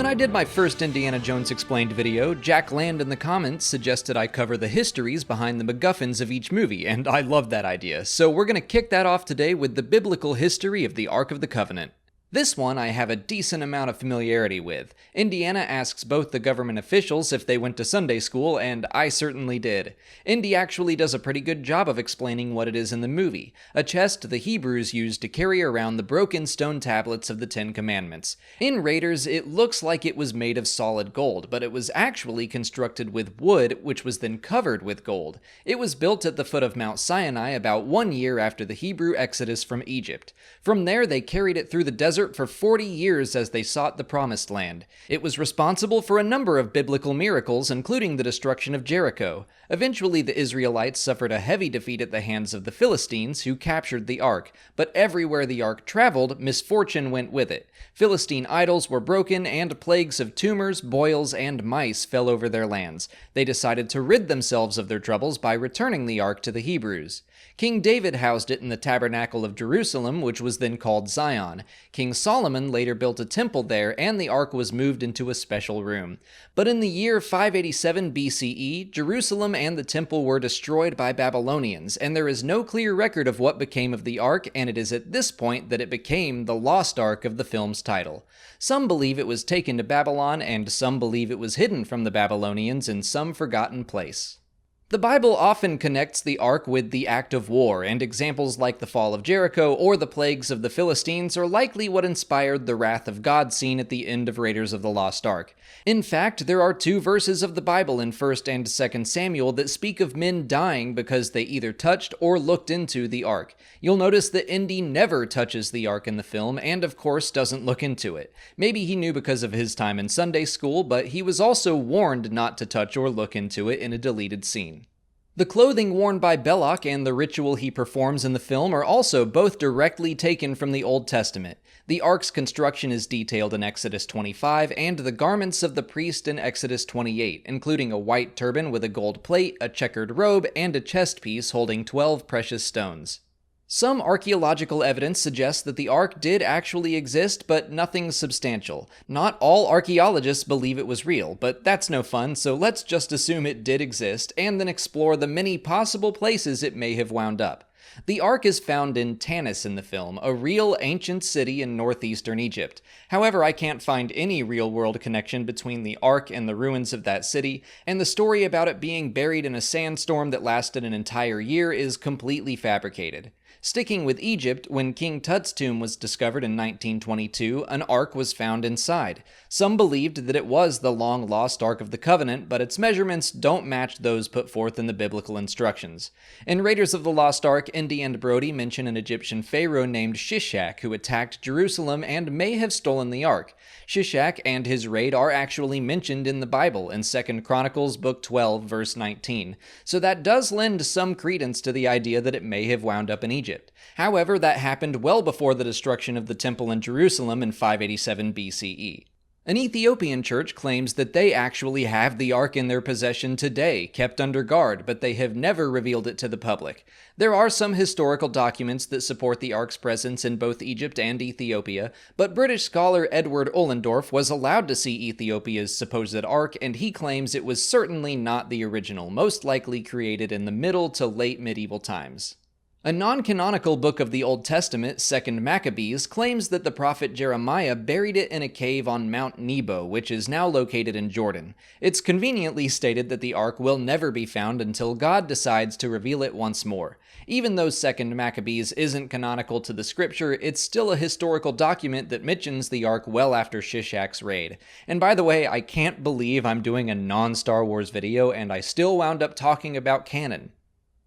When I did my first Indiana Jones Explained video, Jack Land in the comments suggested I cover the histories behind the MacGuffins of each movie, and I love that idea, so we're gonna kick that off today with the biblical history of the Ark of the Covenant. This one I have a decent amount of familiarity with. Indiana asks both the government officials if they went to Sunday school, and I certainly did. Indy actually does a pretty good job of explaining what it is in the movie, a chest the Hebrews used to carry around the broken stone tablets of the Ten Commandments. In Raiders, it looks like it was made of solid gold, but it was actually constructed with wood, which was then covered with gold. It was built at the foot of Mount Sinai about 1 year after the Hebrew exodus from Egypt. From there, they carried it through the desert for 40 years as they sought the Promised Land. It was responsible for a number of biblical miracles, including the destruction of Jericho. Eventually, the Israelites suffered a heavy defeat at the hands of the Philistines, who captured the Ark, but everywhere the Ark traveled, misfortune went with it. Philistine idols were broken, and plagues of tumors, boils, and mice fell over their lands. They decided to rid themselves of their troubles by returning the Ark to the Hebrews. King David housed it in the Tabernacle of Jerusalem, which was then called Zion. King Solomon later built a temple there, and the Ark was moved into a special room. But in the year 587 BCE, Jerusalem and the temple were destroyed by Babylonians, and there is no clear record of what became of the Ark, and it is at this point that it became the Lost Ark of the film's title. Some believe it was taken to Babylon, and some believe it was hidden from the Babylonians in some forgotten place. The Bible often connects the Ark with the act of war, and examples like the fall of Jericho or the plagues of the Philistines are likely what inspired the wrath of God scene at the end of Raiders of the Lost Ark. In fact, there are 2 verses of the Bible in 1 and 2 Samuel that speak of men dying because they either touched or looked into the Ark. You'll notice that Indy never touches the Ark in the film, and of course doesn't look into it. Maybe he knew because of his time in Sunday school, but he was also warned not to touch or look into it in a deleted scene. The clothing worn by Belloc and the ritual he performs in the film are also both directly taken from the Old Testament. The Ark's construction is detailed in Exodus 25, and the garments of the priest in Exodus 28, including a white turban with a gold plate, a checkered robe, and a chest piece holding 12 precious stones. Some archaeological evidence suggests that the Ark did actually exist, but nothing substantial. Not all archaeologists believe it was real, but that's no fun, so let's just assume it did exist, and then explore the many possible places it may have wound up. The Ark is found in Tanis in the film, a real ancient city in northeastern Egypt. However, I can't find any real-world connection between the Ark and the ruins of that city, and the story about it being buried in a sandstorm that lasted an entire year is completely fabricated. Sticking with Egypt, when King Tut's tomb was discovered in 1922, an ark was found inside. Some believed that it was the long-lost Ark of the Covenant, but its measurements don't match those put forth in the biblical instructions. In Raiders of the Lost Ark, Indy and Brody mention an Egyptian pharaoh named Shishak who attacked Jerusalem and may have stolen the Ark. Shishak and his raid are actually mentioned in the Bible in 2 Chronicles book 12, verse 19, so that does lend some credence to the idea that it may have wound up in Egypt. However, that happened well before the destruction of the temple in Jerusalem in 587 BCE. An Ethiopian church claims that they actually have the Ark in their possession today, kept under guard, but they have never revealed it to the public. There are some historical documents that support the Ark's presence in both Egypt and Ethiopia, but British scholar Edward Ollendorff was allowed to see Ethiopia's supposed Ark, and he claims it was certainly not the original, most likely created in the Middle to late medieval times. A non-canonical book of the Old Testament, 2 Maccabees, claims that the prophet Jeremiah buried it in a cave on Mount Nebo, which is now located in Jordan. It's conveniently stated that the Ark will never be found until God decides to reveal it once more. Even though 2 Maccabees isn't canonical to the scripture, it's still a historical document that mentions the Ark well after Shishak's raid. And by the way, I can't believe I'm doing a non-Star Wars video and I still wound up talking about canon.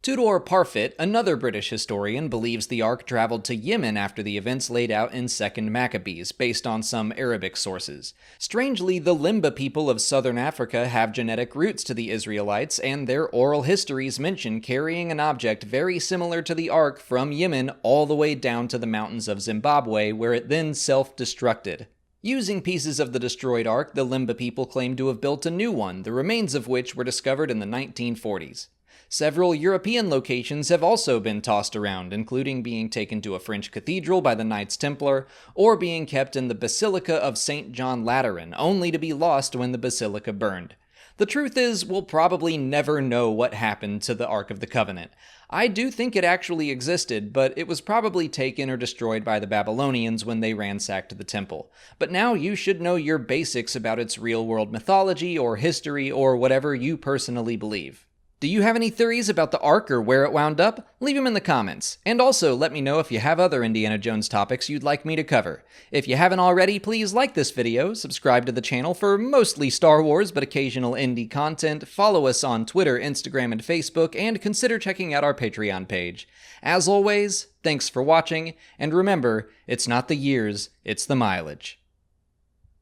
Tudor Parfit, another British historian, believes the Ark traveled to Yemen after the events laid out in 2 Maccabees, based on some Arabic sources. Strangely, the Limba people of southern Africa have genetic roots to the Israelites, and their oral histories mention carrying an object very similar to the Ark from Yemen all the way down to the mountains of Zimbabwe, where it then self-destructed. Using pieces of the destroyed Ark, the Limba people claim to have built a new one, the remains of which were discovered in the 1940s. Several European locations have also been tossed around, including being taken to a French cathedral by the Knights Templar, or being kept in the Basilica of St. John Lateran, only to be lost when the basilica burned. The truth is, we'll probably never know what happened to the Ark of the Covenant. I do think it actually existed, but it was probably taken or destroyed by the Babylonians when they ransacked the temple. But now you should know your basics about its real-world mythology or history or whatever you personally believe. Do you have any theories about the Ark or where it wound up? Leave them in the comments. And also, let me know if you have other Indiana Jones topics you'd like me to cover. If you haven't already, please like this video, subscribe to the channel for mostly Star Wars but occasional indie content, follow us on Twitter, Instagram, and Facebook, and consider checking out our Patreon page. As always, thanks for watching, and remember, it's not the years, it's the mileage.